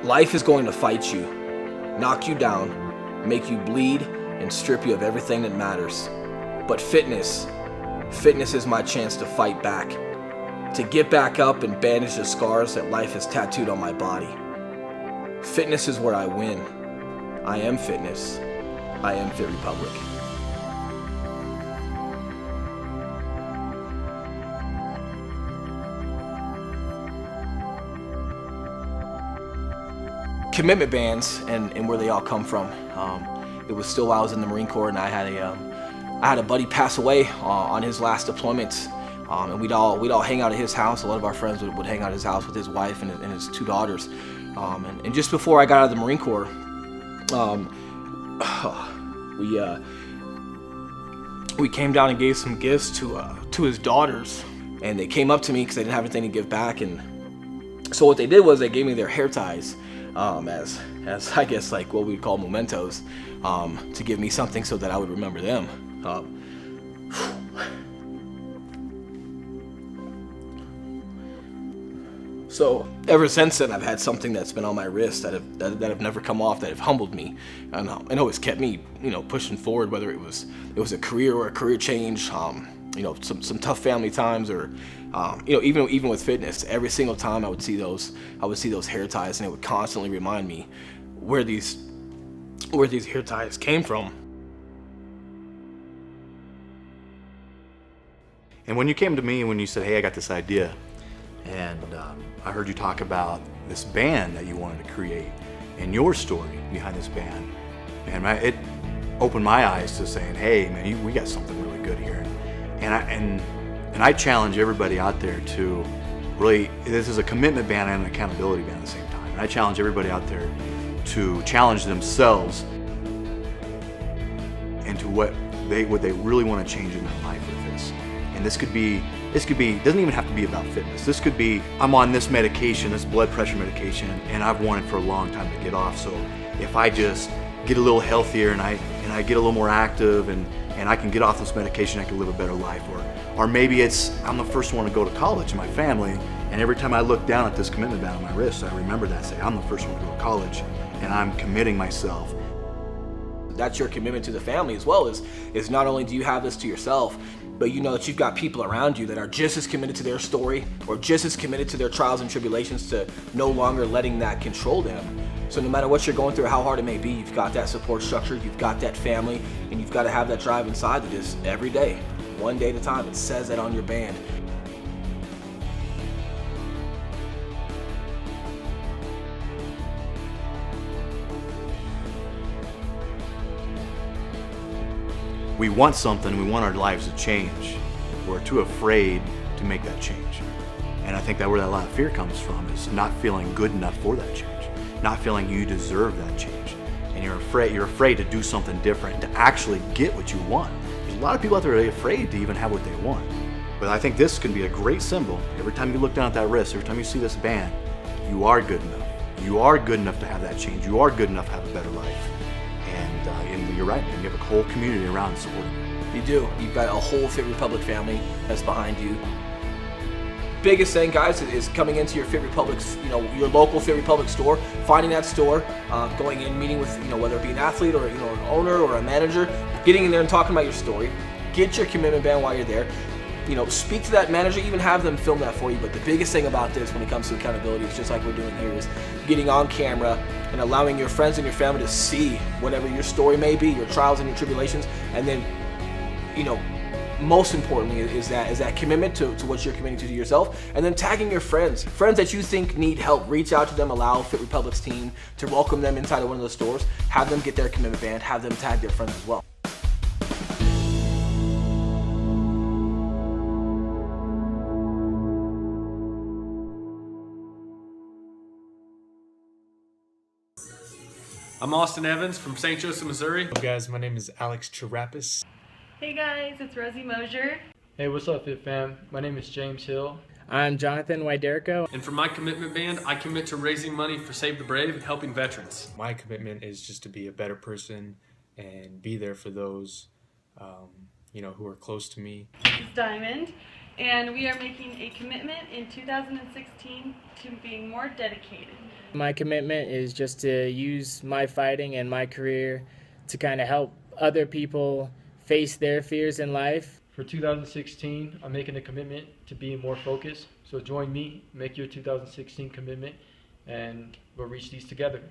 Life is going to fight you, knock you down, make you bleed, and strip you of everything that matters. But fitness is my chance to fight back, to get back up and bandage the scars that life has tattooed on my body. Fitness is where I win. I am fitness. I am Fit Republic. Commitment bands and where they all come from. It was still while I was in the Marine Corps, and I had a buddy pass away on his last deployment, and we'd all hang out at his house. A lot of our friends would hang out at his house with his wife and his two daughters. And just before I got out of the Marine Corps, we came down and gave some gifts to his daughters, and they came up to me because they didn't have anything to give back. And so what they did was they gave me their hair ties. As I guess like what we'd call mementos, to give me something so that I would remember them. So ever since then, I've had something that's been on my wrist that have never come off, that have humbled me, and always kept me, pushing forward. Whether it was a career or a career change, some tough family times, or even with fitness. Every single time I would see those hair ties, and it would constantly remind me where these hair ties came from. And when you came to me and when you said, hey, I got this idea, and I heard you talk about this band that you wanted to create and your story behind this band, and it opened my eyes to saying, hey man, we got something really good here. And I challenge everybody out there to really, this is a commitment band and an accountability band at the same time. And I challenge everybody out there to challenge themselves into what they really want to change in their life with this. And this could be, it doesn't even have to be about fitness. This could be, I'm on this medication, this blood pressure medication, and I've wanted for a long time to get off. So if I just get a little healthier and I get a little more active and I can get off this medication, I can live a better life. Or maybe it's, I'm the first one to go to college in my family, and every time I look down at this commitment band on my wrist, I remember that, say, I'm the first one to go to college, and I'm committing myself. That's your commitment to the family as well, is not only do you have this to yourself, but you know that you've got people around you that are just as committed to their story, or just as committed to their trials and tribulations, to no longer letting that control them. So no matter what you're going through, how hard it may be, you've got that support structure, you've got that family, and you've got to have that drive inside to this every day, one day at a time. It says that on your band. We want something, we want our lives to change. We're too afraid to make that change. And I think that where that lot of fear comes from is not feeling good enough for that change. Not feeling you deserve that change. And you're afraid to do something different, to actually get what you want. There's a lot of people out there that are afraid to even have what they want. But I think this can be a great symbol. Every time you look down at that wrist, every time you see this band, you are good enough. You are good enough to have that change. You are good enough to have a better life. And you're right, and you have a whole community around supporting you. You do. You've got a whole Fit Republic family that's behind you. Biggest thing, guys, is coming into your Fit Republic's, your local Fit Republic store, finding that store, going in, meeting with, whether it be an athlete or, an owner or a manager, getting in there and talking about your story. Get your commitment band while you're there. Speak to that manager, even have them film that for you. But the biggest thing about this when it comes to accountability is just like we're doing here, is getting on camera and allowing your friends and your family to see whatever your story may be, your trials and your tribulations, and then, most importantly is that commitment to what you're committing to yourself, and then tagging your friends that you think need help. Reach out to them, allow Fit Republic's team to welcome them inside of one of those stores, have them get their commitment band, have them tag their friends as well. I'm Austin Evans from St. Joseph, Missouri. Hey guys, my name is Alex Charapis. Hey guys, it's Rosie Mosier. Hey, what's up, Fit Fam? My name is James Hill. I'm Jonathan Wyderko. And for my commitment band, I commit to raising money for Save the Brave and helping veterans. My commitment is just to be a better person and be there for those, who are close to me. This is Diamond, and we are making a commitment in 2016 to being more dedicated. My commitment is just to use my fighting and my career to kind of help other people face their fears in life. For 2016, I'm making a commitment to being more focused. So join me, make your 2016 commitment, and we'll reach these together.